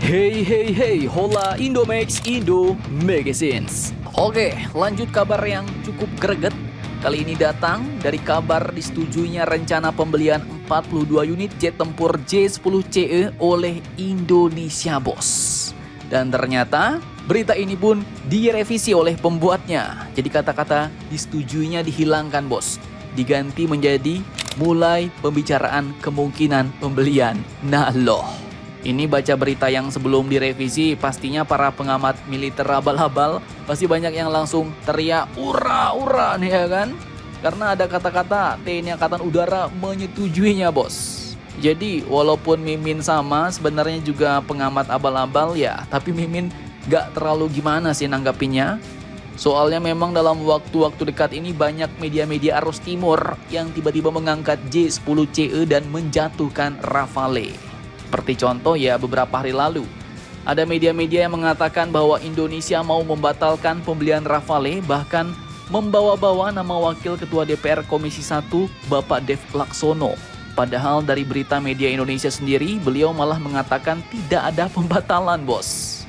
Hey hey hey, hola Indomax Indo Magazines. Oke, lanjut kabar yang cukup greget. Kali ini datang dari kabar disetujuinya rencana pembelian 42 unit jet tempur J-10CE oleh Indonesia, bos. Dan ternyata berita ini pun direvisi oleh pembuatnya. Jadi kata-kata disetujuinya dihilangkan, bos. Diganti menjadi mulai pembicaraan kemungkinan pembelian. Nah loh. Ini baca berita yang sebelum direvisi, pastinya para pengamat militer abal-abal pasti banyak yang langsung teriak ura-ura nih ya kan? Karena ada kata-kata TNI Angkatan Udara menyetujuinya, bos. Jadi walaupun Mimin sama sebenarnya juga pengamat abal-abal ya, tapi Mimin gak terlalu gimana sih nanggapinnya. Soalnya memang dalam waktu-waktu dekat ini banyak media-media arus timur yang tiba-tiba mengangkat J-10CE dan menjatuhkan Rafale. Seperti contoh ya beberapa hari lalu, ada media-media yang mengatakan bahwa Indonesia mau membatalkan pembelian Rafale, bahkan membawa-bawa nama Wakil Ketua DPR Komisi 1 Bapak Dev Laksono. Padahal dari berita media Indonesia sendiri, beliau malah mengatakan tidak ada pembatalan, bos.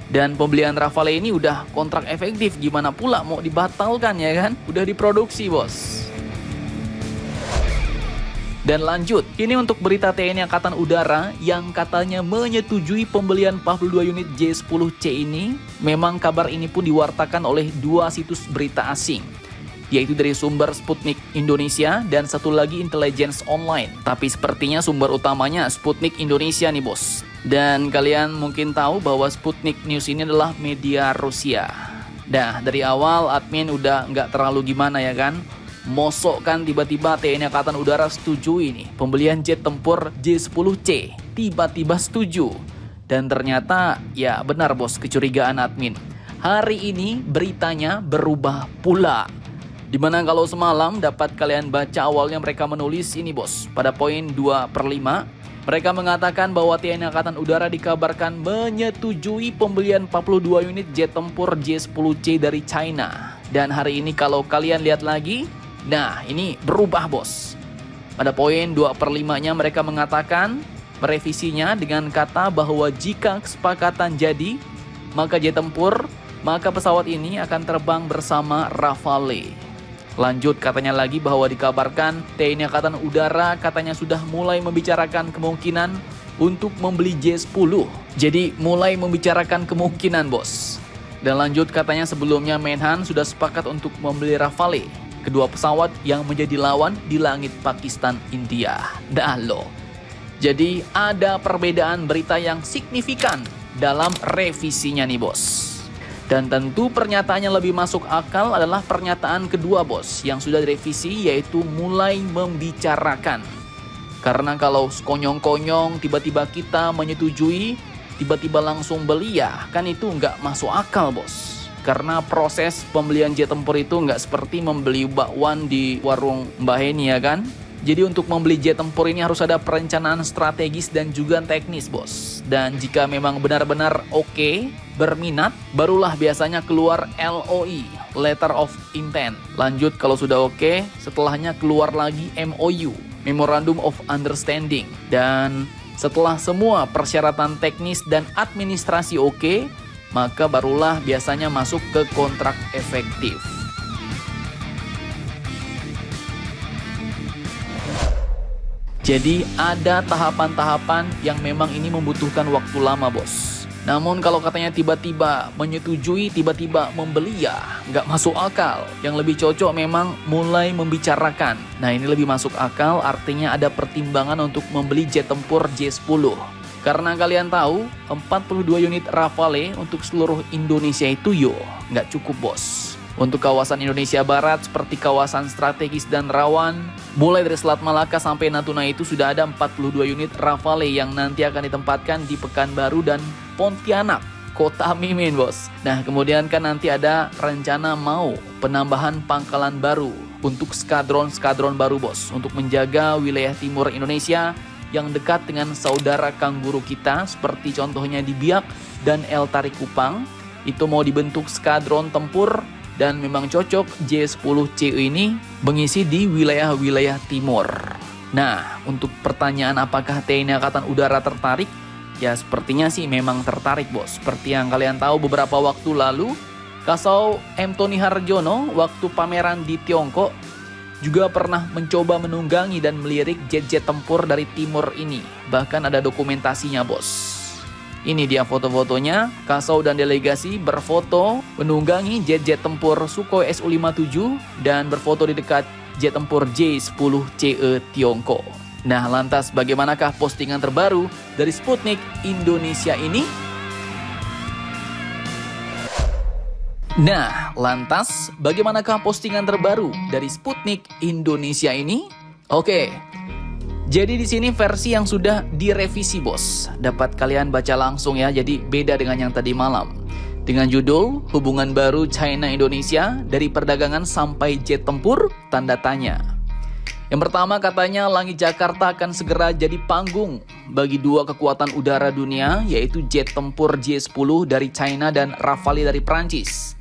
Dan pembelian Rafale ini udah kontrak efektif, gimana pula mau dibatalkan ya kan? Udah diproduksi, bos. Dan lanjut, ini untuk berita TNI Angkatan Udara yang katanya menyetujui pembelian 42 unit J-10C ini. Memang kabar ini pun diwartakan oleh dua situs berita asing, yaitu dari sumber Sputnik Indonesia dan satu lagi Intelligence Online. Tapi sepertinya sumber utamanya Sputnik Indonesia nih, bos. Dan kalian mungkin tahu bahwa Sputnik News ini adalah media Rusia. Nah, dari awal admin udah nggak terlalu gimana ya kan? Mosok kan tiba-tiba TNI Angkatan Udara setuju ini pembelian jet tempur J-10C, tiba-tiba setuju. Dan ternyata ya benar, bos, kecurigaan admin. Hari ini beritanya berubah pula. Dimana kalau semalam dapat kalian baca awalnya mereka menulis ini, bos, pada poin 2/5 mereka mengatakan bahwa TNI Angkatan Udara dikabarkan menyetujui pembelian 42 unit jet tempur J-10C dari China. Dan hari ini kalau kalian lihat lagi, nah, ini berubah, bos. Pada poin 2/5-nya mereka mengatakan merevisinya dengan kata bahwa jika kesepakatan jadi, maka jet tempur, maka pesawat ini akan terbang bersama Rafale. Lanjut katanya lagi bahwa dikabarkan TNI Angkatan Udara katanya sudah mulai membicarakan kemungkinan untuk membeli J-10. Jadi mulai membicarakan kemungkinan, bos. Dan lanjut katanya sebelumnya Menhan sudah sepakat untuk membeli Rafale, kedua pesawat yang menjadi lawan di langit Pakistan India. Dah loh. Jadi ada perbedaan berita yang signifikan dalam revisinya nih, bos. Dan tentu pernyataan yang lebih masuk akal adalah pernyataan kedua, bos, yang sudah direvisi, yaitu mulai membicarakan. Karena kalau sekonyong-konyong tiba-tiba kita menyetujui, tiba-tiba langsung beli ya, kan itu nggak masuk akal, bos. Karena proses pembelian jet tempur itu nggak seperti membeli bakwan di warung Mbah Heni ya kan. Jadi untuk membeli jet tempur ini harus ada perencanaan strategis dan juga teknis, bos. Dan jika memang benar-benar oke, berminat, barulah biasanya keluar LOI, Letter of Intent. Lanjut kalau sudah oke, setelahnya keluar lagi MOU, Memorandum of Understanding. Dan setelah semua persyaratan teknis dan administrasi oke, maka barulah biasanya masuk ke kontrak efektif. Jadi ada tahapan-tahapan yang memang ini membutuhkan waktu lama, bos. Namun kalau katanya tiba-tiba menyetujui, tiba-tiba membeli ya nggak masuk akal. Yang lebih cocok memang mulai membicarakan. Nah, ini lebih masuk akal, artinya ada pertimbangan untuk membeli jet tempur J-10. Karena kalian tahu 42 unit Rafale untuk seluruh Indonesia itu nggak cukup, bos. Untuk kawasan Indonesia Barat seperti kawasan strategis dan rawan, mulai dari Selat Malaka sampai Natuna itu sudah ada 42 unit Rafale yang nanti akan ditempatkan di Pekanbaru dan Pontianak, kota Mimin, bos. Nah, kemudian kan nanti ada rencana mau penambahan pangkalan baru untuk skadron-skadron baru, bos, untuk menjaga wilayah timur Indonesia yang dekat dengan saudara kangguru kita, seperti contohnya di Biak dan El Tari Kupang. Itu mau dibentuk skadron tempur. Dan memang cocok J-10CE ini mengisi di wilayah-wilayah timur. Nah, untuk pertanyaan apakah TNI Angkatan Udara tertarik, Ya sepertinya sih memang tertarik bos. Seperti yang kalian tahu beberapa waktu lalu, Kasau M. Tony Harjono waktu pameran di Tiongkok juga pernah mencoba menunggangi dan melirik jet-jet tempur dari timur ini. Bahkan ada dokumentasinya bos. Ini dia foto-fotonya, Kasau dan delegasi berfoto menunggangi jet-jet tempur Sukhoi Su-57 dan berfoto di dekat jet tempur J-10CE Tiongkok. Nah, lantas bagaimanakah postingan terbaru dari Sputnik Indonesia ini? Nah, lantas bagaimanakah postingan terbaru dari Sputnik Indonesia ini? Oke. Jadi di sini versi yang sudah direvisi, bos. Dapat kalian baca langsung ya, jadi beda dengan yang tadi malam. Dengan judul Hubungan Baru China Indonesia dari Perdagangan sampai Jet Tempur tanda tanya. Yang pertama katanya langit Jakarta akan segera jadi panggung bagi dua kekuatan udara dunia, yaitu jet tempur J-10 dari China dan Rafale dari Prancis.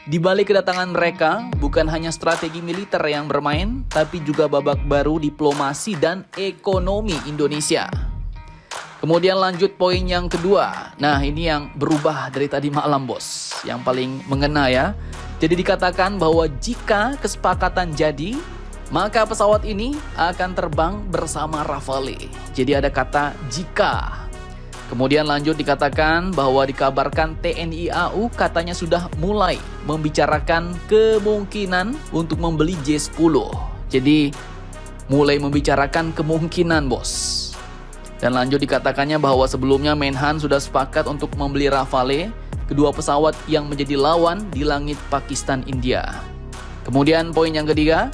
Di balik kedatangan mereka, bukan hanya strategi militer yang bermain, tapi juga babak baru diplomasi dan ekonomi Indonesia. Kemudian lanjut poin yang kedua. Nah, ini yang berubah dari tadi malam, bos. Yang paling mengena ya. Jadi dikatakan bahwa jika kesepakatan jadi, maka pesawat ini akan terbang bersama Rafale. Jadi ada kata jika. Kemudian lanjut dikatakan bahwa dikabarkan TNI AU katanya sudah mulai membicarakan kemungkinan untuk membeli J-10. Jadi mulai membicarakan kemungkinan, bos. Dan lanjut dikatakannya bahwa sebelumnya Menhan sudah sepakat untuk membeli Rafale, kedua pesawat yang menjadi lawan di langit Pakistan India. Kemudian poin yang ketiga,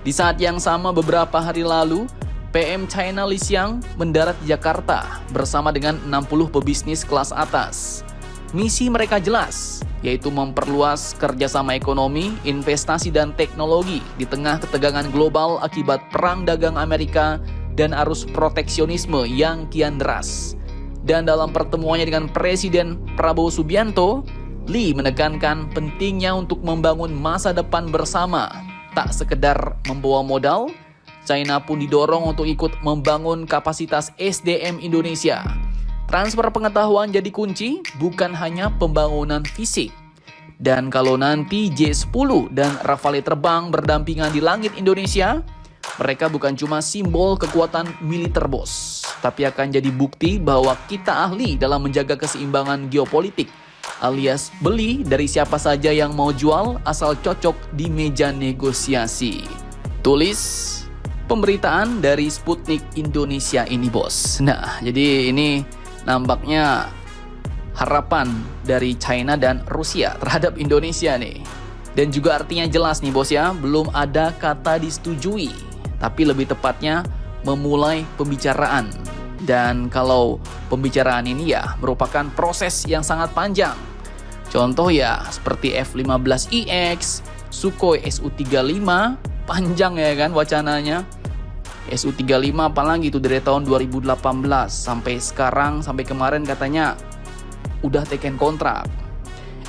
di saat yang sama beberapa hari lalu, PM China Li Xiang mendarat di Jakarta bersama dengan 60 pebisnis kelas atas. Misi mereka jelas, yaitu memperluas kerjasama ekonomi, investasi, dan teknologi di tengah ketegangan global akibat perang dagang Amerika dan arus proteksionisme yang kian deras. Dan dalam pertemuannya dengan Presiden Prabowo Subianto, Li menekankan pentingnya untuk membangun masa depan bersama. Tak sekedar membawa modal, China pun didorong untuk ikut membangun kapasitas SDM Indonesia. Transfer pengetahuan jadi kunci, bukan hanya pembangunan fisik. Dan kalau nanti J-10 dan Rafale terbang berdampingan di langit Indonesia, mereka bukan cuma simbol kekuatan militer, bos, tapi akan jadi bukti bahwa kita ahli dalam menjaga keseimbangan geopolitik, alias beli dari siapa saja yang mau jual asal cocok di meja negosiasi. Tulis pemberitaan dari Sputnik Indonesia ini, bos. Nah, jadi ini nampaknya harapan dari China dan Rusia terhadap Indonesia nih. Dan juga artinya jelas nih, bos ya, belum ada kata disetujui, tapi lebih tepatnya memulai pembicaraan. Dan kalau pembicaraan ini ya merupakan proses yang sangat panjang. Contoh ya seperti F-15IX, Sukhoi Su-35, panjang ya kan wacananya. Su-35 apalagi itu dari tahun 2018 sampai sekarang, sampai kemarin katanya udah taken kontrak.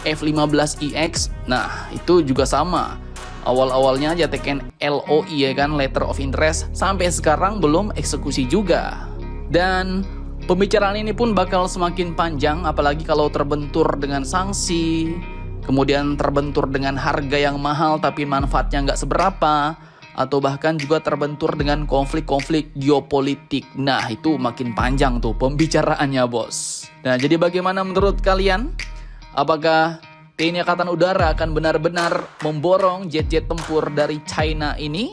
F-15IX, nah itu juga sama. Awal-awalnya aja taken LOI ya kan, Letter of Interest, sampai sekarang belum eksekusi juga. Dan pembicaraan ini pun bakal semakin panjang, apalagi kalau terbentur dengan sanksi, kemudian terbentur dengan harga yang mahal tapi manfaatnya nggak seberapa, atau bahkan juga terbentur dengan konflik-konflik geopolitik. Nah, itu makin panjang tuh pembicaraannya, bos. Nah, jadi bagaimana menurut kalian? Apakah TNI Angkatan Udara akan benar-benar memborong jet-jet tempur dari China ini?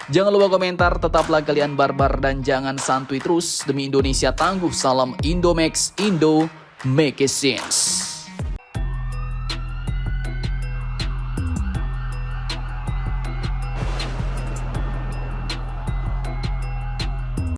Jangan lupa komentar, tetaplah kalian barbar dan jangan santuy terus. Demi Indonesia tangguh, salam Indomax, Indo make it sense.